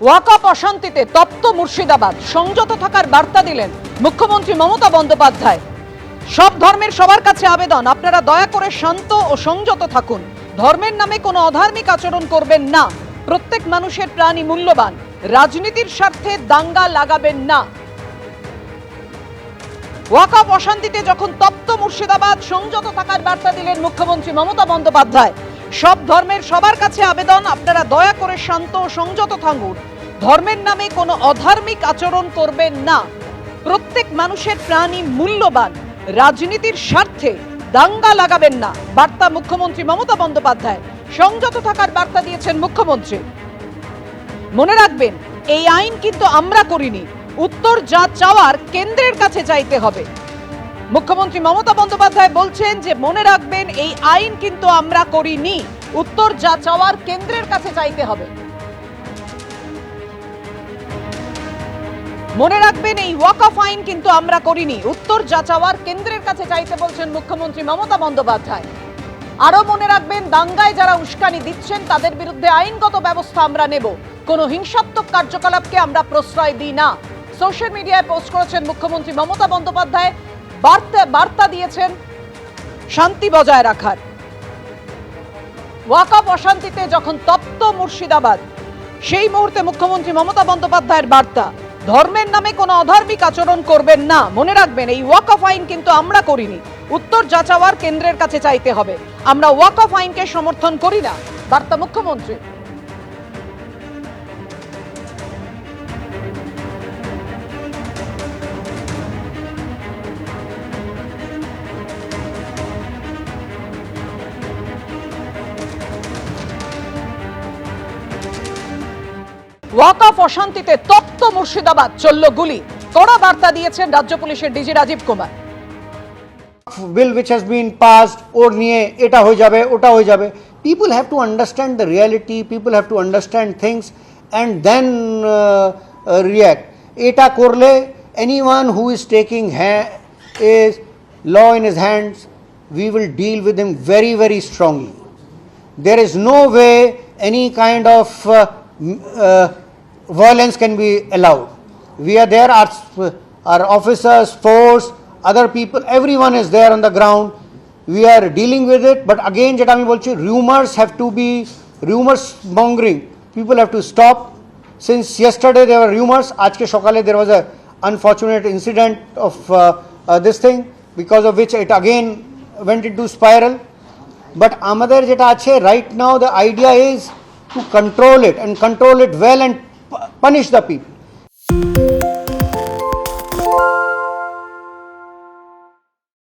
ওয়াকআপ অশান্তিতে তপ্ত মুর্শিদাবাদ, সংযত থাকার বার্তা দিলেন মুখ্যমন্ত্রী মমতা বন্দ্যোপাধ্যায়। সব ধর্মের সবার কাছে আবেদন, আপনারা দয়া করে শান্ত ও সংযত থাকুন। ধর্মের নামে কোনো অধার্মিক আচরণ করবেন না। প্রত্যেক মানুষের প্রাণী মূল্যবান, রাজনীতির স্বার্থে দাঙ্গা লাগাবেন না। ওয়াকআপ অশান্তিতে যখন তপ্ত মুর্শিদাবাদ, সংযত থাকার বার্তা দিলেন মুখ্যমন্ত্রী মমতা বন্দ্যোপাধ্যায়। সব ধর্মের সবার কাছে আবেদন, আপনারা দয়া করে শান্ত ও সংযত থাকুন। ধর্মের নামে কোনো অধার্মিক আচরণ করবেন না। প্রত্যেক মানুষের প্রাণী মূল্যবান, রাজনীতির স্বার্থে দাঙ্গা লাগাবেন না। বার্তা মুখ্যমন্ত্রী মমতা বন্দ্যোপাধ্যায়। সংযত থাকার বার্তা দিয়েছেন মুখ্যমন্ত্রী। মনে রাখবেন, এই আইন কিন্তু আমরা করিনি। উত্তর যা চাওয়ার কেন্দ্রের কাছে চাইতে হবে। মুখ্যমন্ত্রী মমতা বন্দ্যোপাধ্যায় বলছেন যে মনে রাখবেন, এই আইন কিন্তু আমরা করিনি। উত্তর যা চাওয়ার কেন্দ্রের কাছে চাইতে হবে। মনে রাখবেন, এই ওয়াকআপ আইন কিন্তু আমরা করিনি। উত্তর যা চাওয়ার কেন্দ্রের কাছে চাইতে বলছেন মুখ্যমন্ত্রী মমতা বন্দ্যোপাধ্যায়। আরো মনে রাখবেন, দাঙ্গায় যারা উস্কানি দিচ্ছেন তাদের বিরুদ্ধে আইনগত ব্যবস্থা আমরা নেব। কোনো হিংসাত্মক কার্যকলাপকে আমরা প্রশ্রয় দিই না। সোশ্যাল মিডিয়ায় পোস্ট করেছেন মুখ্যমন্ত্রী মমতা বন্দ্যোপাধ্যায়। বার্তা দিয়েছেন শান্তি বজায় রাখার। ওয়াকআপ অশান্তিতে যখন তপ্ত মুর্শিদাবাদ, সেই মুহূর্তে মুখ্যমন্ত্রী মমতা বন্দ্যোপাধ্যায়ের বার্তা, ধর্মের নামে কোনো অধার্মিক আচরণ করবেন না। মনে রাখবেন, এই ওয়াকআপ আইন কিন্তু আমরা করিনি। উত্তর যা চাওয়ার কেন্দ্রের কাছে চাইতে হবে। আমরা ওয়াকআপ আইনকে সমর্থন করি না। বার্তা মুখ্যমন্ত্রী। ওয়াকআপ অশান্তিতে তপ্ত মুর্শিদাবাদ, চলল গুলি। কড়া বার্তা দিয়েছেন রাজ্য পুলিশের DG Rajiv Kumar. Bill which has been passed ওর নিয়ে এটা হয়ে যাবে, ওটা হয়ে যাবে। People have to understand the reality, people have to understand things and then react. এটা করলে anyone who is taking is law in his hands, we will deal with him very, very strongly. There is no way any kind of violence can be allowed. We are there, our officers, force, other people, everyone is there on the ground. We are dealing with it, but again jeta ami bolchi, rumors have to be, rumors mongering, people have to stop. Since yesterday there were rumors, ajke sokale there was a unfortunate incident of this thing, because of which it again went into spiral. But amader jeta ache right now, the idea is to control it and control it well and punish the people.